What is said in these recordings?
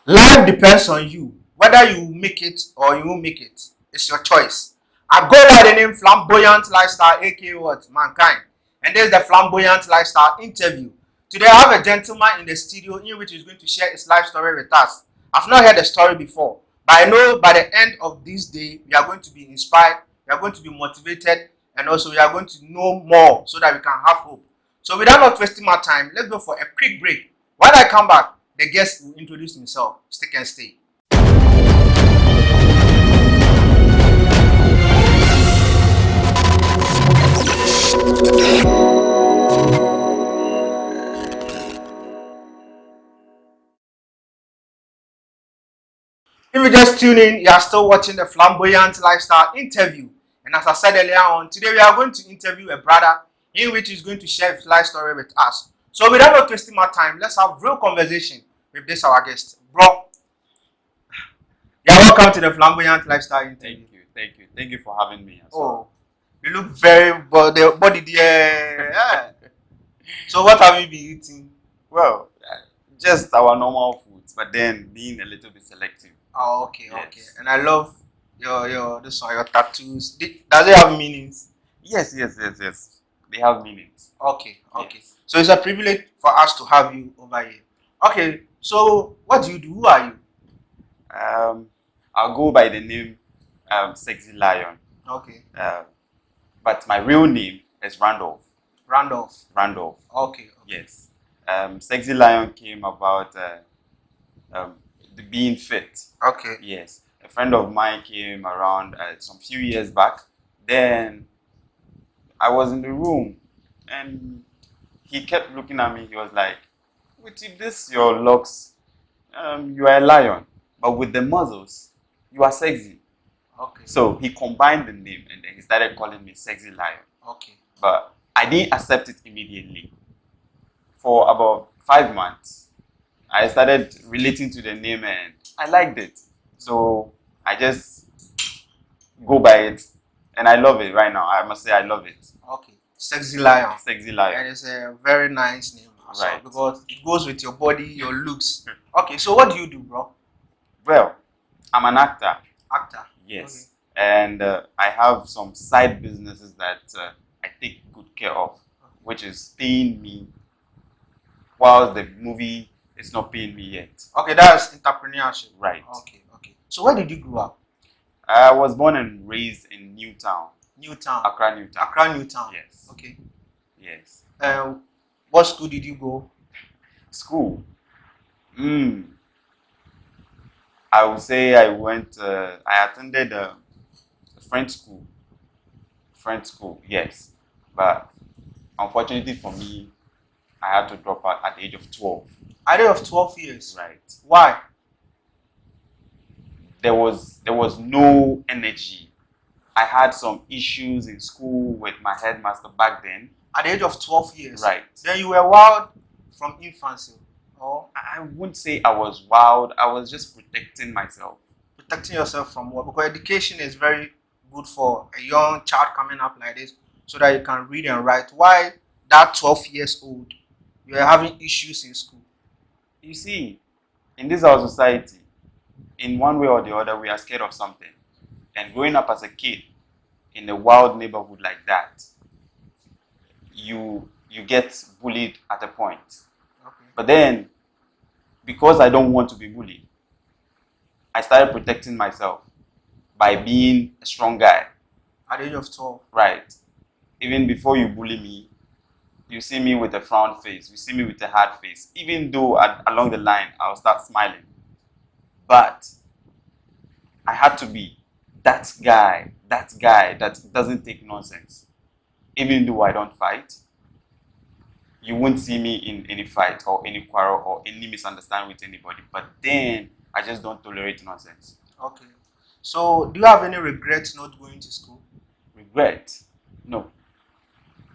Life depends on you. Whether you make it or you won't make it, it's your choice. I go by the name Flamboyant Lifestyle, aka what? Mankind. And there's the Flamboyant Lifestyle interview. Today I have a gentleman in the studio in which is going to share his life story with us. I've not heard the story before, but I know by the end of this day, we are going to be inspired, we are going to be motivated, and also we are going to know more so that we can have hope. So without not wasting my time, let's go for a quick break. When I come back, the guest will introduce himself. Stick and stay. If you just tune in, you are still watching the Flamboyant Lifestyle interview. And as I said earlier on, today we are going to interview a brother in which he's going to share his life story with us. So without not wasting my time, let's have real conversation with this our guest. Bro, you're welcome to the Flamboyant Lifestyle interview. Thank you for having me. Oh, you look very body there. Yeah. So what have you been eating? Well, just our normal foods, but then being a little bit selective. Oh, okay, Yes. okay. And I love your this one, your tattoos. Does it have meanings? Yes. They have meanings. Okay, okay. Yes. So it's a privilege for us to have you over here. Okay, so what do you do? Who are you? I'll go by the name Sexy Lion. Okay, But my real name is Randolph. Randolph. Randolph. Okay, Yes. Sexy Lion came about the being fit. okay, Yes. A friend of mine came around some few years back. Then I was in the room and he kept looking at me. He was like, with this, your looks, you are a lion. But with the muscles, you are sexy. okay, So he combined the name and then he started calling me Sexy Lion. okay. But I didn't accept it immediately. For about 5 months, I started relating to the name and I liked it. So I just go by it and I love it right now. I must say I love it. Okay. Sexy Lion. Sexy Lion. And it's a very nice name. Also, Right. because it goes with your body, your looks. Okay, so what do you do, bro? Well, I'm an actor. Actor. Yes. And I have some side businesses that I take good care of, which is paying me while the movie is not paying me yet. Okay, that's entrepreneurship. Right. Okay, okay. So where did you grow up? I was born and raised in Newtown, Newtown. Accra, Newtown. Accra, Newtown. Yes. Okay. Yes. What school did you go? School. I would say I attended a French school. French school, yes. But unfortunately for me, I had to drop out at the age of 12. At the age of 12 years. Right. Why? There was no energy. I had some issues in school with my headmaster back then. At the age of 12 years. Right. Then you were wild from infancy. Or I wouldn't say I was wild. I was just protecting myself. protecting yourself from what? Because education is very good for a young child coming up like this so that you can read and write. Why that 12 years old you are having issues in school? You see, in this our society, in one way or the other, we are scared of something. And growing up as a kid in a wild neighborhood like that, you get bullied at a point. Okay. But then, because I don't want to be bullied, I started protecting myself by being a strong guy. At the age of 12. Right. Even before you bully me, you see me with a frown face. You see me with a hard face. Even though along the line, I'll start smiling. But I had to be that guy that doesn't take nonsense. Even though I don't fight, you won't see me in any fight or any quarrel or any misunderstanding with anybody. But then I just don't tolerate nonsense. Okay. So do you have any regrets not going to school? Regret? No.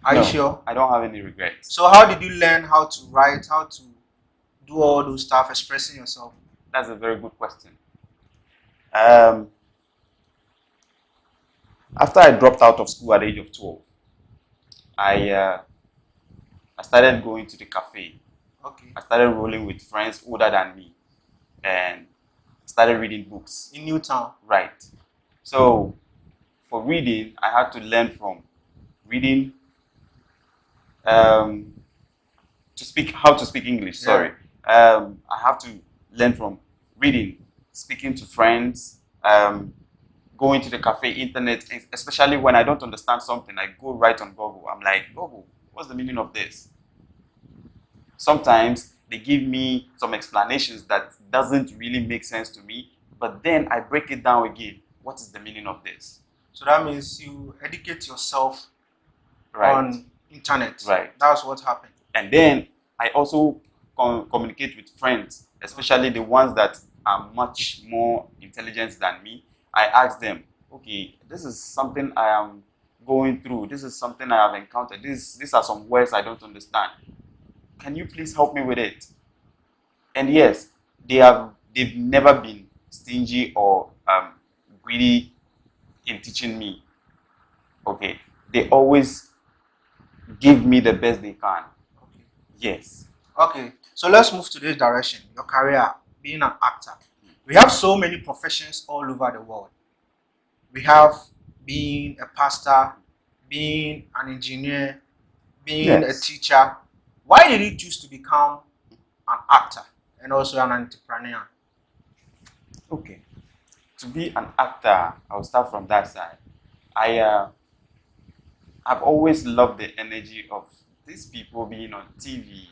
Are No, you sure? I don't have any regrets. So how did you learn how to write, how to do all those stuff, expressing yourself? That's a very good question. After I dropped out of school at the age of 12, I started going to the cafe. Okay. I started rolling with friends older than me. and started reading books. In Newtown. Right. So for reading, I had to learn from reading to speak how to speak English. Sorry, I have to learn from reading, speaking to friends, going to the cafe, internet. Especially when I don't understand something, I go right on Google. I'm like, Google, what's the meaning of this? Sometimes they give me some explanations that doesn't really make sense to me, but then I break it down again. What is the meaning of this? So that means you educate yourself Right. on internet. Right. That's what happened. And then I also communicate with friends, especially the ones that are much more intelligent than me. I ask them, okay, this is something I am going through. This is something I have encountered. These are some words I don't understand. Can you please help me with it? And yes, they've never been stingy or greedy in teaching me. Okay, they always give me the best they can. Okay. Yes. Okay. So let's move to this direction. Your career, being an actor. We have so many professions all over the world. We have being a pastor, being an engineer, being Yes. a teacher. Why did you choose to become an actor and also an entrepreneur? Okay. To be an actor, I'll start from that side. I've always loved the energy of these people being on TV,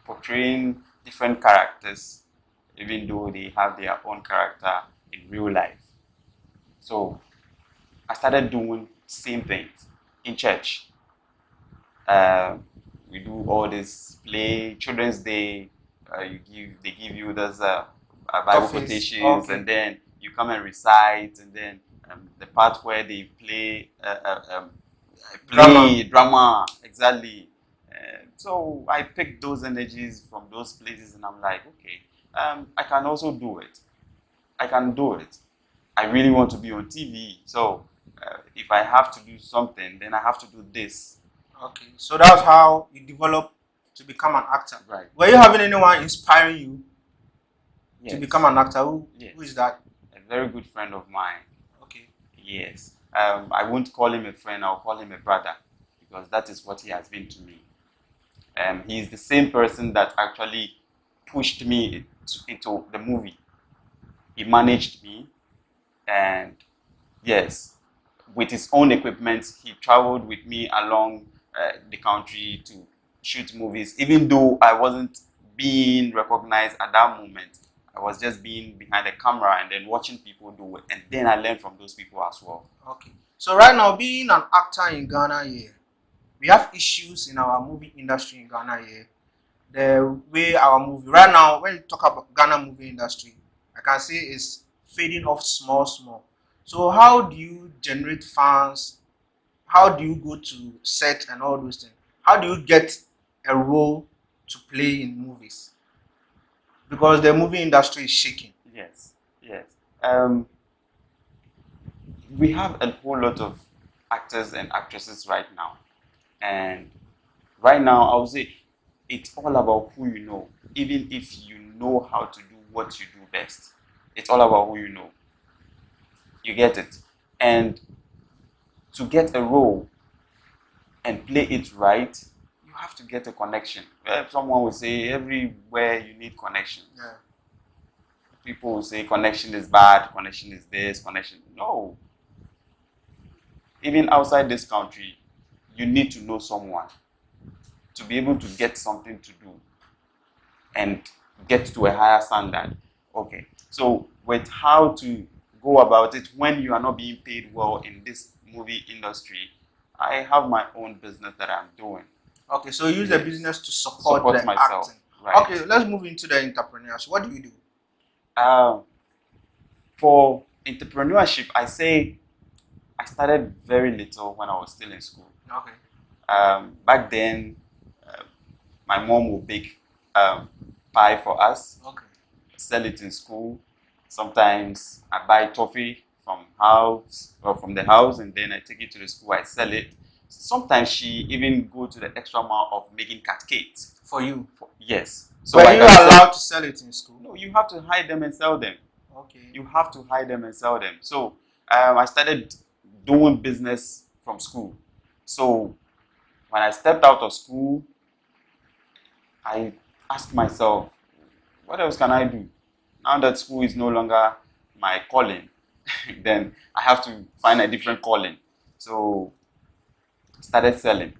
portraying different characters, even though they have their own character in real life. So I started doing same things in church. We do all this play, Children's Day. They give you those Bible Office, quotations, okay. and then you come and recite, and then the part where they play drama exactly. So I picked those energies from those places, and I'm like, okay, I can also do it. I can do it. I really want to be on TV, so if I have to do something, then I have to do this. Okay. So that's how you develop to become an actor. Right. Were you having anyone inspiring you Yes. to become an actor? Who Yes. is that? A very good friend of mine. Okay. Yes. I won't call him a friend, I'll call him a brother, because that is what he has been to me. He is the same person that actually pushed me into the movie. He managed me, and yes, with his own equipment, he traveled with me along the country to shoot movies, even though I wasn't being recognized at that moment. I was just being behind the camera and then watching people do it, and then I learned from those people as well. Okay. So right now, being an actor in Ghana here, we have issues in our movie industry in Ghana here. The way our movie right now, when you talk about Ghana movie industry, I can say it's fading off small. So how do you generate fans? How do you go to set and all those things? How do you get a role to play in movies? Because the movie industry is shaking. Yes, yes. We have a whole lot of actors and actresses right now, and right now I would say it's all about who you know. Even if you know how to do what you do best, it's all about who you know. You get it, and to get a role and play it right, you have to get a connection. Someone will say everywhere you need connection. Yeah. People will say connection is bad, connection is this, connection. No. Even outside this country, you need to know someone to be able to get something to do and get to a higher standard. Okay. So with how to go about it when you are not being paid well in this movie industry, I have my own business that I'm doing. Okay, so you use the Yes. business to support the myself. acting. Right. Okay, let's move into the entrepreneurship. What do you do? For entrepreneurship, I say I started very little when I was still in school. Okay. Back then, my mom would bake pie for us, Okay. sell it in school. Sometimes I buy toffee from the house, and then I take it to the school. I sell it. Sometimes she even go to the extra mile of making cat cakes. For you. Yes, So Were I you can sell. allowed to sell it in school? No, you have to hide them and sell them. Okay. You have to hide them and sell them. So I started doing business from school. So when I stepped out of school, I asked myself, what else can I do? Now that school is no longer my calling, then I have to find a different calling. So I started selling.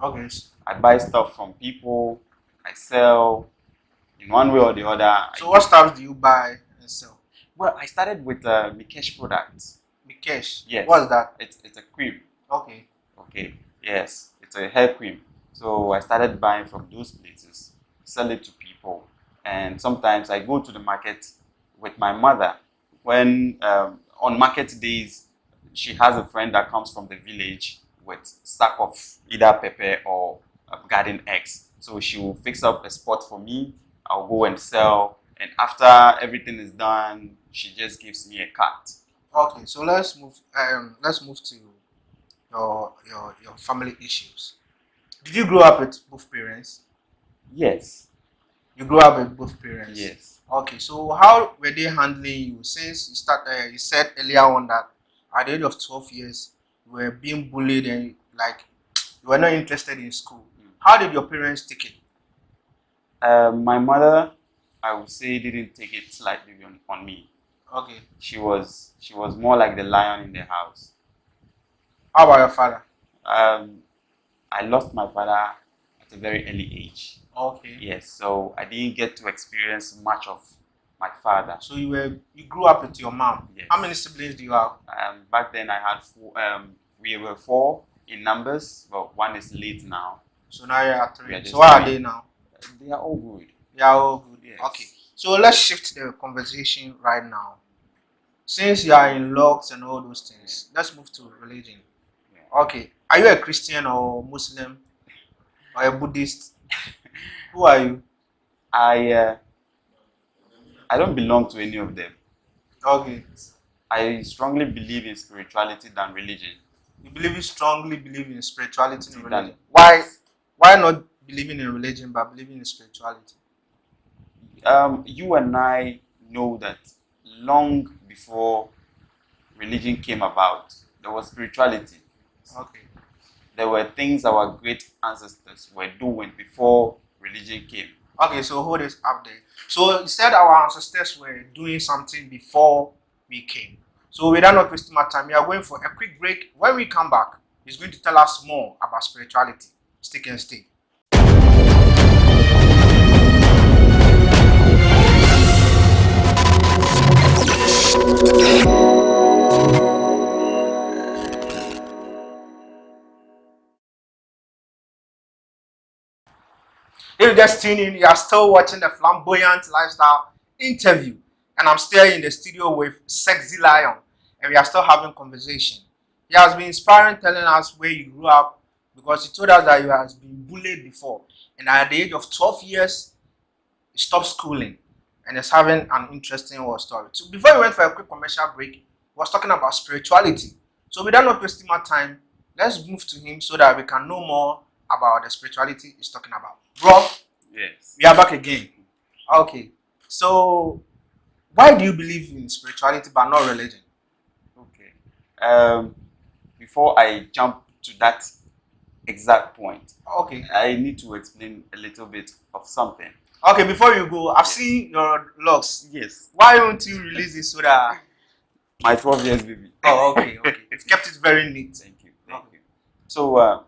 Okay. I buy stuff from people, I sell in one way or the other. So what stuff do you buy and sell? Well, I started with Mikesh products. Mikesh. Yes. What's that? It's a cream. Okay. Okay. Yes, it's a hair cream. So I started buying from those places, sell it to people, and sometimes I go to the market with my mother. When on market days, she has a friend that comes from the village with sack of either pepper or garden eggs. So she will fix up a spot for me. I'll go and sell, and after everything is done, she just gives me a cut. Okay. So let's move. Let's move to your family issues. Did you grow up with both parents? Yes, You grew up with both parents. yes. Okay. So how were they handling you since you start? You said earlier on that at the age of 12 years you were being bullied and like you were not interested in school. How did your parents take it? My mother, I would say, didn't take it slightly on me. Okay. She was more like the lion in the house. How about your father? I lost my father at a very early age. Okay. Yes, so I didn't get to experience much of my father. So you grew up with your mom. Yes. How many siblings do you have? Back then I had four. We were four in numbers, but one is late now. So now you are We are three. just So what are three. they now? They are all good. They are all good. Yes. Okay. So let's shift the conversation right now. Since you are in locks and all those things, let's move to religion. Yeah. Okay. Are you a Christian or Muslim or a Buddhist? Who are you? I don't belong to any of them. Okay. I strongly believe in spirituality than religion. You strongly believe in spirituality and Than- religion. Why not believing in religion but believing in spirituality? You and I know that long before religion came about, there was spirituality. Okay. There were things our great ancestors were doing before religion came. Okay, so hold it up there. So you said our ancestors were doing something before we came. So without not wasting my time, we are going for a quick break. When we come back, he's going to tell us more about spirituality. Stick and stay. If you just tune in, you are still watching the Flamboyant Lifestyle interview. And I'm still in the studio with Sexy Lion. And we are still having conversation. He has been inspiring, telling us where you grew up, because he told us that you has been bullied before. And at the age of 12 years, he stopped schooling and is having an interesting story. So before we went for a quick commercial break, he was talking about spirituality. So without not wasting my time, let's move to him so that we can know more about the spirituality he's talking about. Bro, Yes. we are back again. Okay. So why do you believe in spirituality but not religion? Okay. Before I jump to that exact point, Okay. I need to explain a little bit of something. Okay, before you go, I've seen your logs. Yes. Why don't you release it so that My 12 years baby. Oh, okay. You've kept it very neat. Thank you. Thank you. So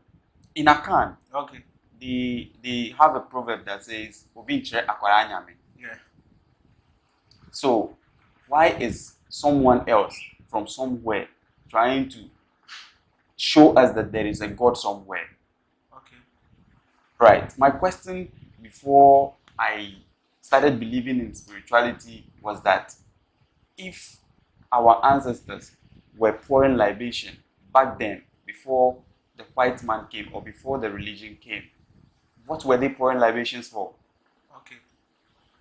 in Akan, Okay. they have a proverb that says "Obi nkyerɛ akwara anyame." Yeah. So why is someone else from somewhere trying to show us that there is a God somewhere? Okay. Right. My question before I started believing in spirituality was that if our ancestors were pouring libation back then, before the white man came or before the religion came, what were they pouring libations for? Okay.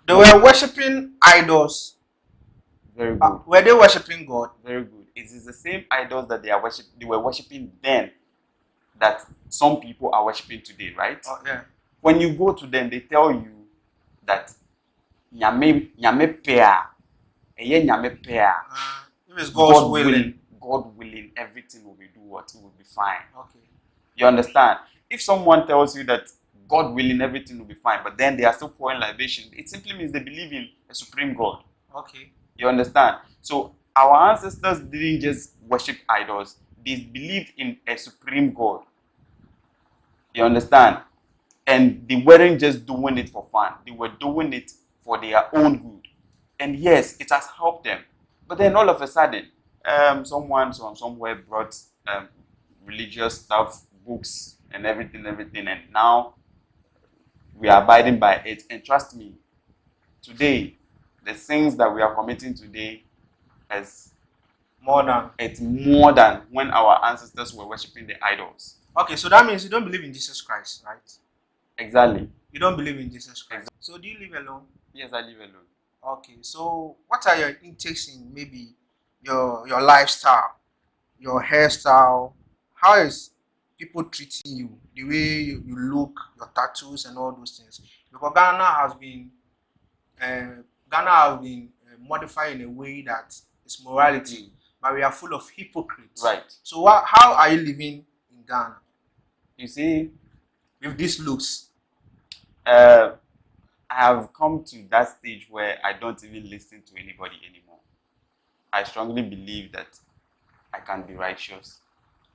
They were worshipping idols. Very good. Were they worshipping God? Very good. It is the same idols that they were worshipping then that some people are worshipping today, right? Oh, yeah. When you go to them, they tell you that nyame pair, nyame pair. If it's God's willing. God willing, everything will be do what? It will be fine. Okay. You understand? If someone tells you that God willing, everything will be fine, but then they are still pouring libation, it simply means they believe in a supreme God. Okay. You understand? So our ancestors didn't just worship idols, they believed in a supreme God. You understand? And they weren't just doing it for fun, they were doing it for their own good. And yes, it has helped them. But then all of a sudden, someone from somewhere brought religious stuff, books, and everything, and now we are abiding by it. And trust me, today, the sins that we are committing today is it's more than when our ancestors were worshiping the idols. Okay, so that means you don't believe in Jesus Christ, right? Exactly. You don't believe in Jesus Christ. So do you live alone? Yes, I live alone. Okay, so what are your intakes in maybe your lifestyle, your hairstyle? How is people treating you? The way you look, your tattoos and all those things. Because Ghana has been modified in a way that is morality, but we are full of hypocrites. Right. So how are you living in Ghana? You see, with these looks? I have come to that stage where I don't even listen to anybody anymore. I strongly believe that I can be righteous.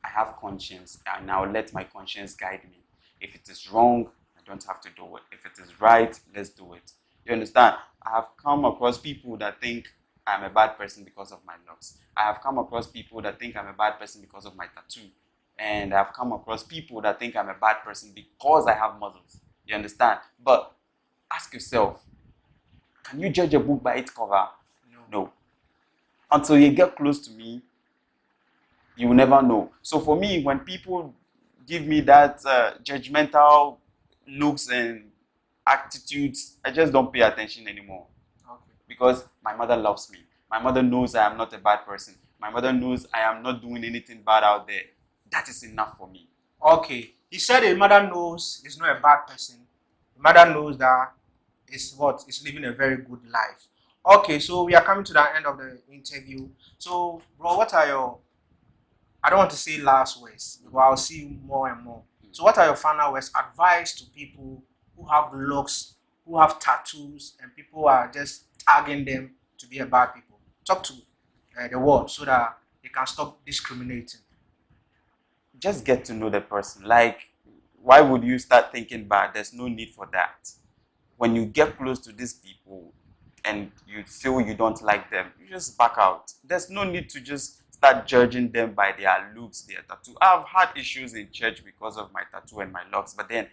I have conscience, and I'll let my conscience guide me. If it is wrong, I don't have to do it. If it is right, let's do it. You understand? I have come across people that think I'm a bad person because of my looks. I have come across people that think I'm a bad person because of my tattoo. And I've come across people that think I'm a bad person because I have muscles. You understand? But ask yourself, can you judge a book by its cover? No. Until you get close to me, you will never know. So for me, when people give me that judgmental looks and attitudes, I just don't pay attention anymore. Okay. Because my mother loves me. My mother knows I am not a bad person. My mother knows I am not doing anything bad out there. That is enough for me. Okay. He said a mother knows he's not a bad person. The mother knows that is living a very good life. Okay, so we are coming to the end of the interview. So, bro, what are your, I don't want to say last words, but I'll see you more and more. So what are your final words, advice to people who have looks, who have tattoos, and people are just tagging them to be a bad people? Talk to the world so that they can stop discriminating. Just get to know the person. Like, why would you start thinking bad? There's no need for that. When you get close to these people and you feel you don't like them, you just back out. There's no need to just start judging them by their looks, their tattoo. I've had issues in church because of my tattoo and my looks, but then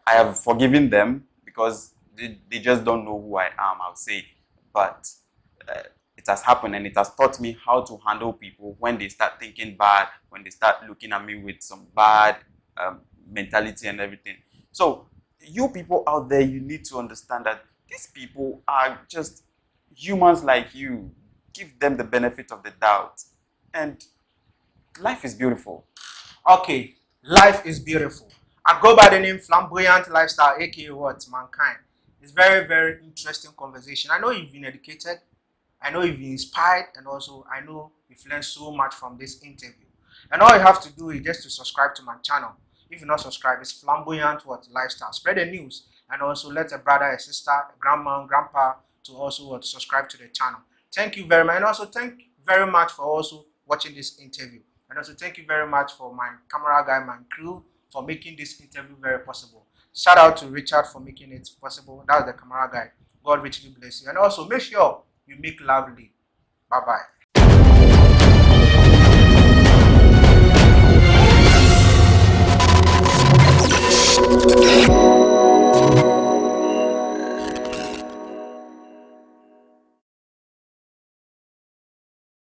I have forgiven them because they just don't know who I am, I'll say. But it has happened, and it has taught me how to handle people when they start thinking bad, when they start looking at me with some bad mentality and everything. So you people out there, you need to understand that these people are just humans like you. Give them the benefit of the doubt, and life is beautiful. Okay, life is beautiful. I go by the name Flamboyant Lifestyle, aka what? Mankind. It's very, very interesting conversation. I know you've been educated, I know you've been inspired, and also I know you've learned so much from this interview. And all you have to do is just to subscribe to my channel. If you're not subscribed, it's Flamboyant what? Lifestyle. Spread the news, and also let a brother, a sister, a grandma, grandpa to also subscribe to the channel. Thank you very much, and also thank you very much for also watching this interview. And also thank you very much for my camera guy, my crew, for making this interview very possible. Shout out to Richard for making it possible. That's the camera guy. God richly bless you. And also make sure you make lovely. Bye-bye.